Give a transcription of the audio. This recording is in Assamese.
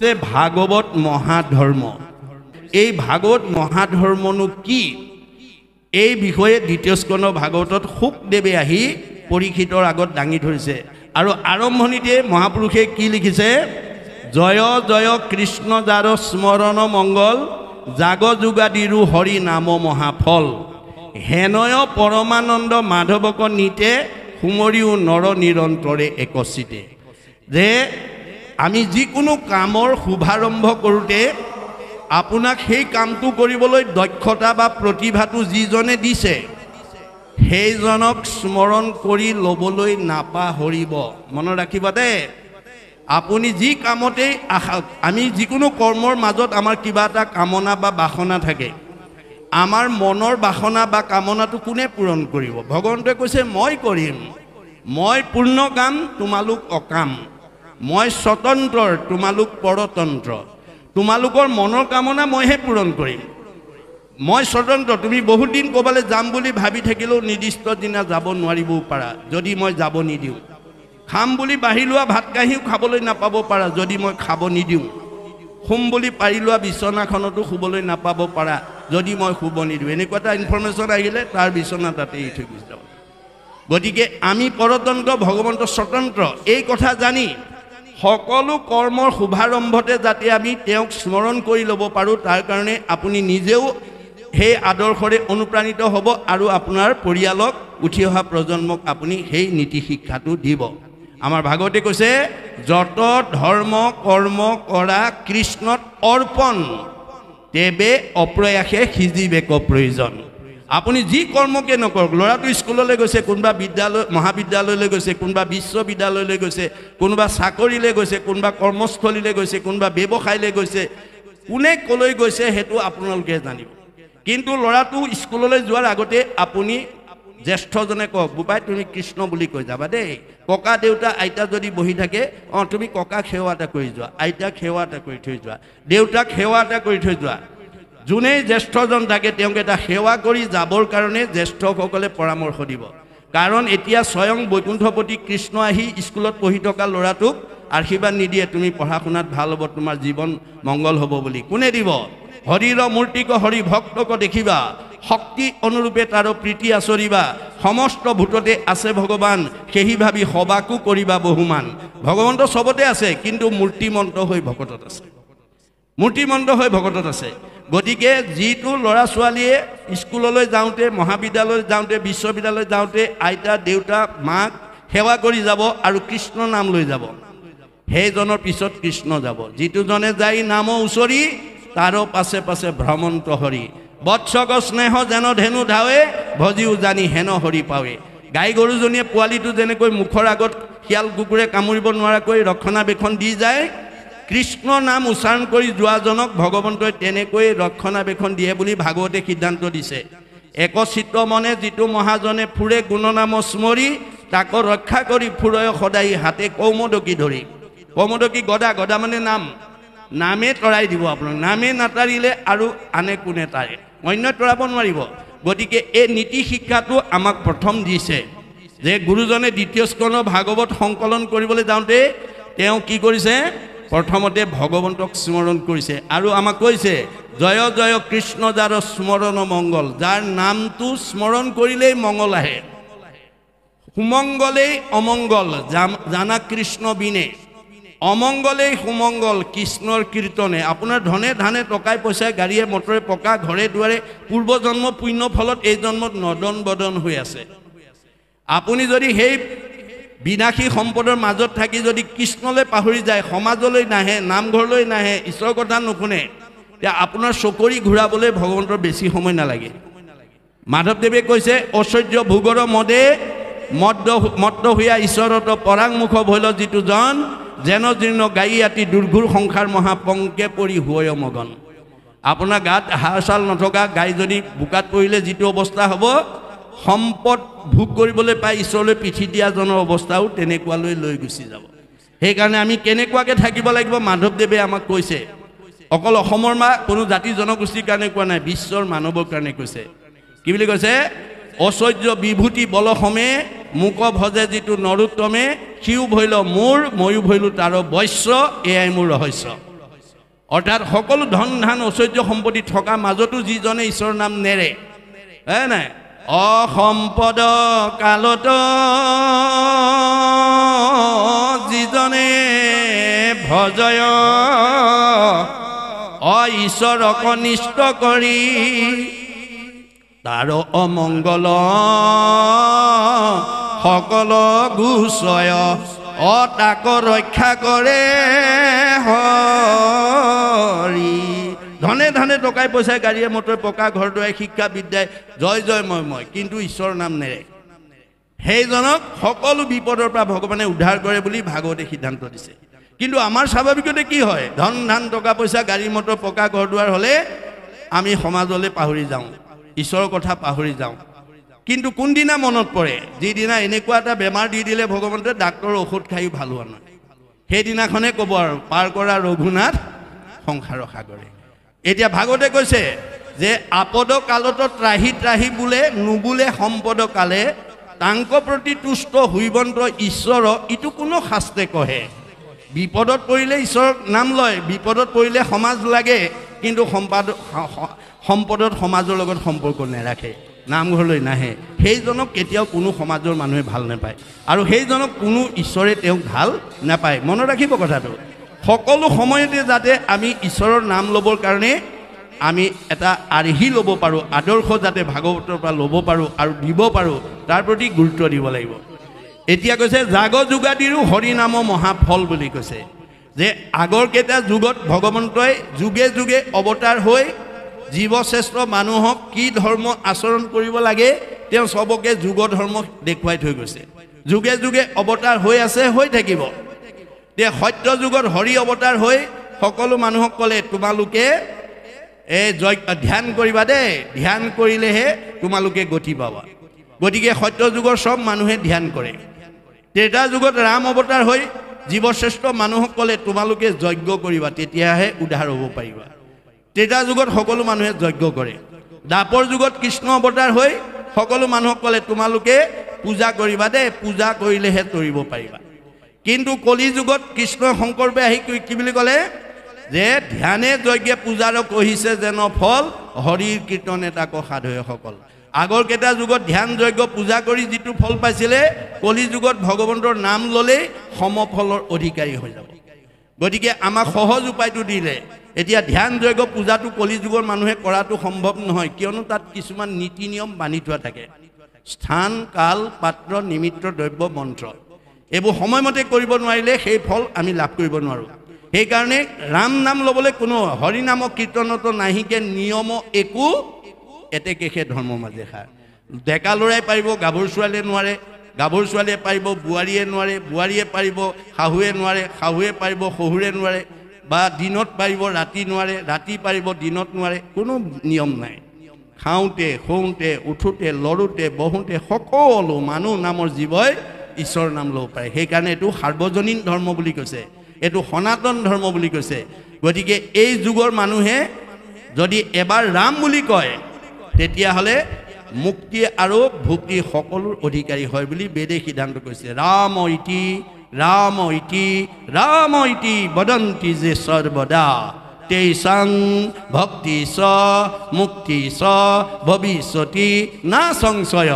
যে ভাগৱত মহাধৰ্ম এই ভাগৱত মহাধৰ্মনো কি এই বিষয়ে দ্বিতীয় স্কন্ধ ভাগৱতত শুকদেৱে আহি পৰীক্ষিতৰ আগত দাঙি ধৰিছে আৰু আৰম্ভণিতে মহাপুৰুষে কি লিখিছে জয় জয় কৃষ্ণ যাৰ স্মৰণ মংগল জাগ যোগাদিৰু হৰি নাম মহাফল হেনয় পৰমানন্দ মাধৱক নিতে সুমৰিও নৰ নিৰন্তৰে একচিতে যে আমি যিকোনো কামৰ শুভাৰম্ভ কৰোঁতে আপোনাক সেই কামটো কৰিবলৈ দক্ষতা বা প্ৰতিভাটো যিজনে দিছে সেইজনক স্মৰণ কৰি ল'বলৈ নাপাহৰিব মনত ৰাখিব দে আপুনি যি কামতেই আমি যিকোনো কৰ্মৰ মাজত আমাৰ কিবা এটা কামনা বা বাসনা থাকে আমাৰ মনৰ বাসনা বা কামনাটো কোনে পূৰণ কৰিব ভগৱন্তই কৈছে মই কৰিম মই পূৰ্ণ কাম তোমালোক অকাম মই স্বতন্ত্ৰ তোমালোক পৰতন্ত্ৰ তোমালোকৰ মনৰ কামনা মইহে পূৰণ কৰিম মই স্বতন্ত্ৰ তুমি বহুত দিন ক'বালৈ যাম বুলি ভাবি থাকিলেও নিৰ্দিষ্ট দিনা যাব নোৱাৰিবও পাৰা যদি মই যাব নিদিওঁ খাম বুলি বাঢ়ি লোৱা ভাত কাঁহীও খাবলৈ নাপাব পাৰা যদি মই খাব নিদিওঁ শুম বুলি পাৰি লোৱা বিচনাখনতো শুবলৈ নাপাব পাৰা যদি মই শুব নিদিওঁ এনেকুৱা এটা ইনফৰমেশ্যন আহিলে তাৰ বিচনা তাতে এৰি থৈ গুচি যাব গতিকে আমি পৰতন্ত্ৰ ভগৱন্ত স্বতন্ত্ৰ এই কথা জানি সকলো কৰ্মৰ শুভাৰম্ভতে যাতে আমি তেওঁক স্মৰণ কৰি ল'ব পাৰোঁ তাৰ কাৰণে আপুনি নিজেও সেই আদৰ্শৰে অনুপ্ৰাণিত হ'ব আৰু আপোনাৰ পৰিয়ালক উঠি অহা প্ৰজন্মক আপুনি সেই নীতি শিক্ষাটো দিব আমাৰ ভাগৱতে কৈছে যত ধৰ্ম কৰ্ম কৰা কৃষ্ণত অৰ্পণ তেবে অপ্ৰয়াসে সিজিবেক প্ৰয়োজন আপুনি যি কৰ্মকে নকৰক ল'ৰাটো স্কুললৈ গৈছে কোনোবা বিদ্যালয় মহাবিদ্যালয়লৈ গৈছে কোনোবা বিশ্ববিদ্যালয়লৈ গৈছে কোনোবা চাকৰিলৈ গৈছে কোনোবা কৰ্মস্থলীলৈ গৈছে কোনোবা ব্যৱসায়লৈ গৈছে কোনে ক'লৈ গৈছে সেইটো আপোনালোকে জানিব কিন্তু ল'ৰাটো স্কুললৈ যোৱাৰ আগতে আপুনি জ্যেষ্ঠজনে কওক বোপাই তুমি কৃষ্ণ বুলি কৈ যাবা দেই ককা দেউতা আইতা যদি বহি থাকে তুমি ককাক সেৱা এটা কৰি যোৱা আইতাক সেৱা এটা কৰি থৈ যোৱা দেউতাক সেৱা এটা কৰি থৈ যোৱা যোনেই জ্যেষ্ঠজন থাকে তেওঁক এটা সেৱা কৰি যাবৰ কাৰণে জ্যেষ্ঠসকলে পৰামৰ্শ দিব কাৰণ এতিয়া স্বয়ং বৈকুণ্ঠপতি কৃষ্ণ আহি স্কুলত পঢ়ি থকা ল'ৰাটোক আশীৰ্বাদ নিদিয়ে তুমি পঢ়া শুনাত ভাল হ'ব তোমাৰ জীৱন মংগল হ'ব বুলি কোনে দিব হৰিৰ মূৰ্তিক হৰি ভক্তক দেখিবা শক্তি অনুৰূপে তাৰ প্ৰীতি আচৰিবা সমস্ত ভূততে আছে ভগৱান সেই ভাবি সবাকো কৰিবা বহুমান ভগৱন্ত চবতে আছে কিন্তু মূৰ্তিমন্ত হৈ ভকতত আছে মূৰ্তিমন্ত হৈ ভকতত আছে গতিকে যিটো ল'ৰা ছোৱালীয়ে স্কুললৈ যাওঁতে মহাবিদ্যালয়লৈ যাওঁতে বিশ্ববিদ্যালয়লৈ যাওঁতে আইতা দেউতা মাক সেৱা কৰি যাব আৰু কৃষ্ণ নাম লৈ যাব সেইজনৰ পিছত কৃষ্ণ যাব যিটোজনে যায় নাম উচৰি তাৰ পাছে পাছে ভ্ৰমন্ত হৰি বৎসক স্নেহ যেন ধেনু ধাৱে ভজিও জানি হেন হৰি পাৱে গাই গৰুজনীয়ে পোৱালিটো যেনেকৈ মুখৰ আগত শিয়াল কুকুৰে কামুৰিব নোৱাৰাকৈ ৰক্ষণাবেক্ষণ দি যায় কৃষ্ণ নাম উচ্চাৰণ কৰি যোৱাজনক ভগৱন্তই তেনেকৈ ৰক্ষণাবেক্ষণ দিয়ে বুলি ভাগৱতে সিদ্ধান্ত দিছে একচিত্ত মনে যিটো মহাজনে ফুৰে গুণনাম স্মৰি তাক ৰক্ষা কৰি ফুৰয় সদায় হাতে কৌমদকী ধৰি কৌমদকী গদা গদা মানে নাম নামে তৰাই দিব আপোনাক নামে নাতাৰিলে আৰু আনে কোনে তাৰে অন্য তৰাব নোৱাৰিব গতিকে এই নীতি শিক্ষাটো আমাক প্ৰথম দিছে যে গুৰুজনে দ্বিতীয় স্কন্ধ ভাগৱত সংকলন কৰিবলৈ যাওঁতে তেওঁ কি কৰিছে প্ৰথমতে ভগৱন্তক স্মৰণ কৰিছে আৰু আমাক কৈছে জয় জয় কৃষ্ণ যাৰ স্মৰণ মংগল যাৰ নামটো স্মৰণ কৰিলেই মংগল আহে সুমংগলেই অমংগল জানা কৃষ্ণ বিনে অমংগলেই সুমংগল কৃষ্ণৰ কীৰ্তনে আপোনাৰ ধনে ধানে টকাই পইচাই গাড়ীয়ে মটৰে পকা ঘৰে দুৱাৰে পূৰ্বজন্ম পুণ্য ফলত এই জন্মত নদন বদন হৈ আছে আপুনি যদি সেই বিনাশী সম্পদৰ মাজত থাকি যদি কৃষ্ণলৈ পাহৰি যায় সমাজলৈ নাহে নামঘৰলৈ নাহে ঈশ্বৰৰ কথা নুশুনে তেতিয়া আপোনাৰ চকৰি ঘূৰাবলৈ ভগৱন্তৰ বেছি সময় নালাগে মাধৱদেৱে কৈছে ঐশ্বৰ্য ভোগৰ মদে মত্ত হৈয়া ঈশ্বৰত পৰাংমুখ ভৈল যিটো জন যেন জীৰ্ণ গাই আতি দুৰ্ঘুৰ সংসাৰ মহাপংকে পৰি হৈ মগন আপোনাৰ গাত হাড় ছাল নথকা গাই যদি বোকাত পৰিলে যিটো অৱস্থা হ'ব সম্পদ ভোগ কৰিবলৈ পাই ঈশ্বৰলৈ পিঠি দিয়াজনৰ অৱস্থাও তেনেকুৱালৈ লৈ গুচি যাব সেইকাৰণে আমি কেনেকুৱাকৈ থাকিব লাগিব মাধৱদেৱে আমাক কৈছে অকল অসমৰ বা কোনো জাতি জনগোষ্ঠীৰ কাৰণে কোৱা নাই বিশ্বৰ মানৱৰ কাৰণে কৈছে কি বুলি কৈছে ঐশ্বৰ্য বিভূতি বলসমে মুক ভজে যিটো নৰোত্তমে সিও ভৈল মোৰ ময়ো ভৈলো তাৰ বৈশ্য এয়াই মোৰ ৰহস্য অৰ্থাৎ সকলো ধন ধান ঐশ্বৰ্য সম্পত্তি থকা মাজতো যিজনে ঈশ্বৰৰ নাম নেৰে নাই অসম্পদ কালত যিজনে ভজয় ঈশ্বৰক অনিষ্ট কৰি তাৰ অমংগল সকল গুচয় তাক ৰক্ষা কৰে হৰি ধনে ধনে টকাই পইচাই গাড়ীয়ে মটৰে পকা ঘৰ দুৱাই শিক্ষা বিদ্যাই জয় জয় মই কিন্তু ঈশ্বৰৰ নাম নেৰে সেইজনক সকলো বিপদৰ পৰা ভগৱানে উদ্ধাৰ কৰে বুলি ভাগৱতে সিদ্ধান্ত দিছে কিন্তু আমাৰ স্বাভাৱিকতে কি হয় ধন ধান টকা পইচা গাড়ী মটৰ পকা ঘৰ দুৱাৰ হ'লে আমি সমাজলৈ পাহৰি যাওঁ ঈশ্বৰৰ কথা পাহৰি যাওঁ কিন্তু কোনদিনা মনত পৰে যিদিনা এনেকুৱা এটা বেমাৰ দি দিলে ভগৱন্তে ডাক্তৰৰ ঔষধ খাইও ভাল হোৱা নাই সেইদিনাখনে ক'ব আৰু পাৰ কৰা ৰঘুনাথ সংসাৰৰ সাগৰে এতিয়া ভাগৱতে কৈছে যে আপদ কালত ত্ৰাহি ত্ৰাহি বোলে নুবোলে সম্পদ কালে তাংক প্ৰতি তুষ্ট হৈবন্ত ঈশ্বৰ ইটো কোনো শাস্ত্ৰে কহে বিপদত পৰিলে ঈশ্বৰৰ নাম লয় বিপদত পৰিলে সমাজ লাগে কিন্তু সম্পদত সমাজৰ লগত সম্পৰ্ক নাৰাখে নামঘৰলৈ নাহে সেইজনক কেতিয়াও কোনো সমাজৰ মানুহে ভাল নাপায় আৰু সেইজনক কোনো ঈশ্বৰে তেওঁক ভাল নাপায় মনত ৰাখিব কথাটো সকলো সময়তে যাতে আমি ঈশ্বৰৰ নাম ল'বৰ কাৰণে আমি এটা আৰ্হি ল'ব পাৰোঁ আদৰ্শ যাতে ভাগৱতৰ পৰা ল'ব পাৰোঁ আৰু দিব পাৰোঁ তাৰ প্ৰতি গুৰুত্ব দিব লাগিব এতিয়া কৈছে জাগ যোগাদিৰো হৰি নাম মহাফল বুলি কৈছে যে আগৰ কেইটা যুগত ভগৱন্তই যুগে যুগে অৱতাৰ হৈ জীৱশ্ৰেষ্ঠ মানুহক কি ধৰ্ম আচৰণ কৰিব লাগে তেওঁ সবকে যুগ ধৰ্ম দেখুৱাই থৈ গৈছে যুগে যুগে অৱতাৰ হৈ আছে হৈ থাকিব তে সত্য যুগত হৰি অৱতাৰ হৈ সকলো মানুহক ক'লে তোমালোকে ধ্যান কৰিবা দেই ধ্যান কৰিলেহে তোমালোকে গতি পাবা গতিকে সত্য যুগৰ সব মানুহে ধ্যান কৰে ত্ৰেতা যুগত ৰাম অৱতাৰ হৈ জীৱশ্ৰেষ্ঠ মানুহক ক'লে তোমালোকে যজ্ঞ কৰিবা তেতিয়াহে উদ্ধাৰ হ'ব পাৰিবা ত্ৰেতা যুগত সকলো মানুহে যজ্ঞ কৰে দ্বাপৰ যুগত কৃষ্ণ অৱতাৰ হৈ সকলো মানুহক ক'লে তোমালোকে পূজা কৰিবা দেই পূজা কৰিলেহে তৰিব পাৰিবা কিন্তু কলি যুগত কৃষ্ণ শংকৰবে আহি কি বুলি ক'লে যে ধ্যানে যজ্ঞে পূজাৰ কহিছে যেন ফল হৰিৰ কীৰ্তনে তাক সাধয় সকল আগৰ কেইটা যুগত ধ্যান যজ্ঞ পূজা কৰি যিটো ফল পাইছিলে কলি যুগত ভগৱন্তৰ নাম ল'লেই সমফলৰ অধিকাৰী হৈ যাব গতিকে আমাক সহজ উপায়টো দিলে এতিয়া ধ্যান যজ্ঞ পূজাটো কলি যুগৰ মানুহে কৰাটো সম্ভৱ নহয় কিয়নো তাত কিছুমান নীতি নিয়ম বান্ধি থোৱা থাকে স্থান কাল পাত্ৰ নিমিত্ত দ্ৰব্য মন্ত্ৰ এইবোৰ সময়মতে কৰিব নোৱাৰিলে সেই ফল আমি লাভ কৰিব নোৱাৰোঁ সেইকাৰণে ৰাম নাম ল'বলৈ কোনো হৰি নামক কীৰ্তনতো নাহিকে নিয়ম একো এতেকেহে ধৰ্ম মাজে খাৰ ডেকা ল'ৰাই পাৰিব গাভৰু ছোৱালীয়ে নোৱাৰে গাভৰু ছোৱালীয়ে পাৰিব বোৱাৰীয়ে নোৱাৰে বোৱাৰীয়ে পাৰিব শাহুৱে নোৱাৰে শাহুৱে পাৰিব শহুৰে নোৱাৰে বা দিনত পাৰিব ৰাতি নোৱাৰে ৰাতি পাৰিব দিনত নোৱাৰে কোনো নিয়ম নাই খাওঁতে শুওঁতে উঠোঁতে লৰোঁতে বহোঁতে সকলো মানুহ নামৰ জীৱই ঈশ্বৰৰ নাম ল'ব পাৰে সেইকাৰণে এইটো সাৰ্বজনীন ধৰ্ম বুলি কৈছে এইটো সনাতন ধৰ্ম বুলি কৈছে গতিকে এই যুগৰ মানুহে যদি এবাৰ ৰাম বুলি কয় তেতিয়াহ'লে মুক্তি আৰু ভক্তি সকলোৰ অধিকাৰী হয় বুলি বেদে সিদ্ধান্ত কৰিছে ৰাম ইতি বদন্তি যে সৰ্বদা তেইসাং ভক্তি চ মুক্তি চ ভৱিষ্যতি না সংশয়